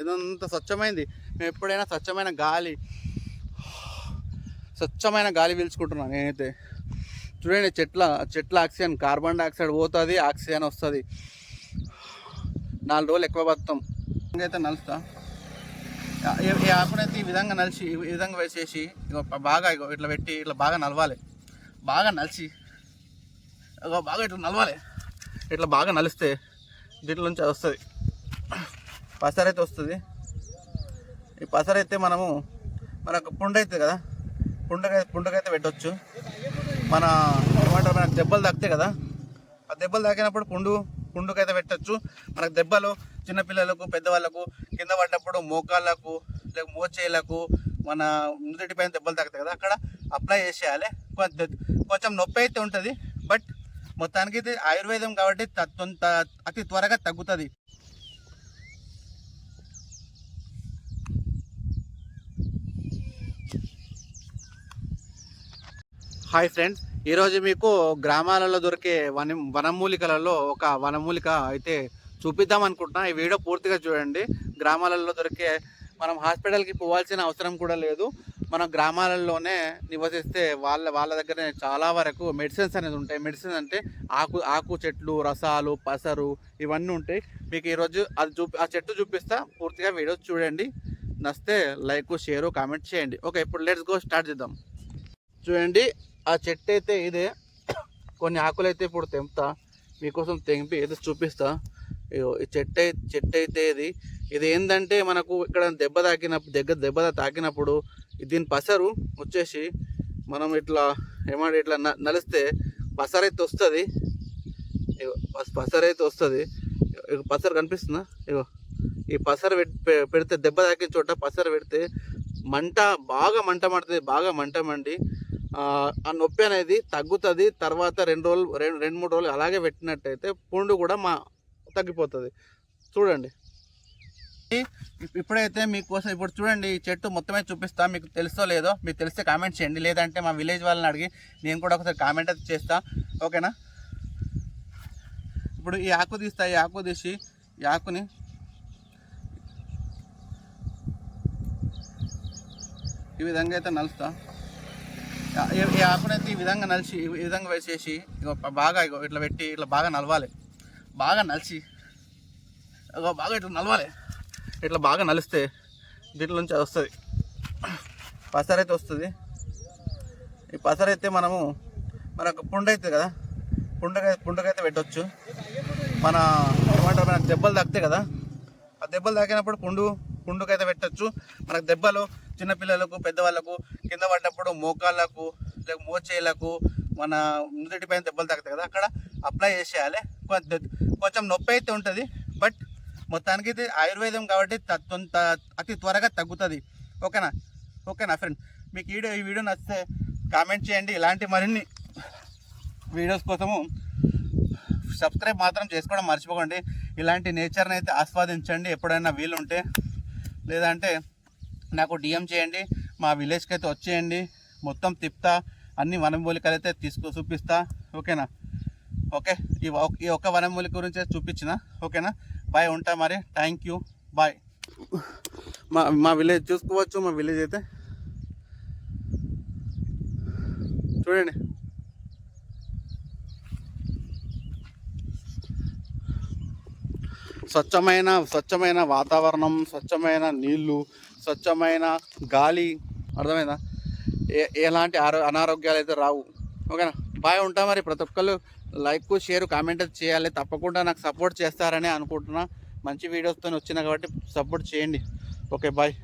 ఇదంతా స్వచ్ఛమైంది. మేము ఎప్పుడైనా స్వచ్ఛమైన గాలి పీల్చుకుంటున్నాను నేనైతే. చూడండి, చెట్ల ఆక్సిజన్, కార్బన్ డైఆక్సైడ్ పోతుంది, ఆక్సిజన్ వస్తుంది. 4 రోజులు ఎక్కువ బతుకుతాం. అయితే నలుస్తా ఈ ఆకునైతే ఈ విధంగా వేసేసి బాగా ఇట్లా పెట్టి ఇట్లా బాగా నలవాలి. బాగా నలిచి బాగా ఇట్లా నలవాలి. ఇట్లా బాగా నలిస్తే దీంట్లో నుంచి వస్తుంది పసరైతే వస్తుంది. ఈ పసరైతే మనకు పుండు అవుతుంది కదా, పుండుకైతే పెట్టవచ్చు. మనకు దెబ్బలు తాకుతాయి కదా, ఆ దెబ్బలు తాకినప్పుడు పుండుకైతే పెట్టచ్చు. మనకు దెబ్బలు చిన్నపిల్లలకు, పెద్దవాళ్ళకు కింద పడ్డప్పుడు మోకాళ్ళకు లేక మోచేలకు మన నుదుటి పైన దెబ్బలు తాకుతాయి కదా, అక్కడ అప్లై చేసేయాలి. కొంచెం నొప్పి అయితే ఉంటుంది, బట్ మొత్తానికి ఇది ఆయుర్వేదం కాబట్టి అతి త్వరగా తగ్గుతుంది. హాయ్ ఫ్రెండ్స్, ఈరోజు మీకు గ్రామాలలో దొరికే వనమూలికలలో ఒక వనమూలిక అయితే చూపిద్దాం అనుకుంటున్నా. ఈ వీడియో పూర్తిగా చూడండి. గ్రామాలలో దొరికే, మనం హాస్పిటల్కి పోవాల్సిన అవసరం కూడా లేదు. మనం గ్రామాలలోనే నివసిస్తే వాళ్ళ దగ్గర చాలా వరకు మెడిసిన్స్ అనేది ఉంటాయి. మెడిసిన్ అంటే ఆకు చెట్లు, రసాలు, పసరు ఇవన్నీ ఉంటాయి. మీకు ఈరోజు ఆ చెట్టు చూపిస్తా. పూర్తిగా వీడియో చూడండి. నచ్చితే లైక్, షేరు, కామెంట్ చేయండి. ఓకే, ఇప్పుడు లెట్స్ గో, స్టార్ట్ చేద్దాం. చూడండి, ఆ చెట్టు అయితే ఇదే. కొన్ని ఆకులు అయితే ఇప్పుడు తెంపుతా, మీకోసం తెంపి ఏదో చూపిస్తా. ఈ చెట్టు అయితే ఇది ఏంటంటే, మనకు ఇక్కడ దెబ్బ తాకినప్పుడు దీని పసరు వచ్చేసి మనం ఇట్లా ఇట్లా నలిస్తే పసరైతే వస్తుంది. పసరు కనిపిస్తుందా? ఇగో ఈ పసరు పెడితే, దెబ్బ తాకిన చోట పసరు పెడితే బాగా మంట మండి ఆ నొప్పి అనేది తగ్గుతుంది. తర్వాత 2-3 రోజులు అలాగే పెట్టినట్టయితే పుండు కూడా తగ్గిపోతుంది. చూడండి, ఇప్పుడైతే మీకోసం ఇప్పుడు చూడండి, ఈ చెట్టు మొత్తమే చూపిస్తా. మీకు తెలుసో లేదో, మీకు తెలిస్తే కామెంట్ చేయండి. లేదంటే మా విలేజ్ వాళ్ళని అడిగి నేను కూడా ఒకసారి కామెంట్ అయితే చేస్తా. ఓకేనా? ఇప్పుడు ఈ ఆకు తీస్తా. ఈ ఆకు తీసి ఈ ఆకుని ఈ విధంగా అయితే నలుస్తా. ఈ ఆకునైతే ఈ విధంగా వేసేసి బాగా ఇట్లా పెట్టి ఇట్లా బాగా నలవాలి. బాగా నలిచి బాగా ఇట్లా నలవాలి. ఇట్లా బాగా నలిస్తే దీంట్లో నుంచి వస్తుంది పసరైతే వస్తుంది. ఈ పసరైతే మనకు పుండు అవుతుంది కదా, పుండుకైతే పెట్టవచ్చు. మనకు దెబ్బలు తాకుతాయి కదా, ఆ దెబ్బలు తాకినప్పుడు పుండుకైతే పెట్టచ్చు. మనకు దెబ్బలు చిన్నపిల్లలకు, పెద్దవాళ్ళకు కింద పడ్డప్పుడు మోకాళ్ళకు లేక మోచేలకు మన నుదుటి పైన దెబ్బలు తాకుతాయి కదా, అక్కడ అప్లై చేసేయాలి. కొంచెం నొప్పి అయితే ఉంటుంది, బట్ మొత్తానికి ఇది ఆయుర్వేదం కాబట్టి అతి త్వరగా తగ్గుతుంది. ఓకేనా ఫ్రెండ్? మీకు ఈ వీడియో నచ్చితే కామెంట్ చేయండి. ఇలాంటి మరిన్ని వీడియోస్ కోసము సబ్స్క్రైబ్ మాత్రం చేసుకోవడం మర్చిపోకండి. ఇలాంటి నేచర్ని అయితే ఆస్వాదించండి ఎప్పుడైనా వీలుంటే. లేదంటే నాకు డిఎం చేయండి, మా విలేజ్కి అయితే వచ్చేయండి. మొత్తం తిప్తా, అన్ని వనమూలికలు అయితే చూపిస్తా. ఓకేనా? ఓకే, ఈ ఒక్క వనమూలిక గురించి చూపించిన. ఓకేనా? బాయ్, ఉంటా మరి. Thank you, bye. మా విలేజ్ చూసుకోవచ్చు. మా విలేజ్ అయితే చూడండి, స్వచ్ఛమైన వాతావరణం, స్వచ్ఛమైన నీళ్ళు, స్వచ్ఛమైన గాలి. అర్థమైందా? ఎలాంటి అనారోగ్యాలు అయితే రావు. ఓకేనా? బాయ్, ఉంటా మరి. ప్రతి ఒక్కళ్ళు లైక్, షేర్, కామెంట్ చేయాలి. తప్పకుండా నాకు సపోర్ట్ చేస్తారని అనుకుంటున్నా. మంచి వీడియోస్తో వచ్చినా కాబట్టి సపోర్ట్ చేయండి. Okay, bye.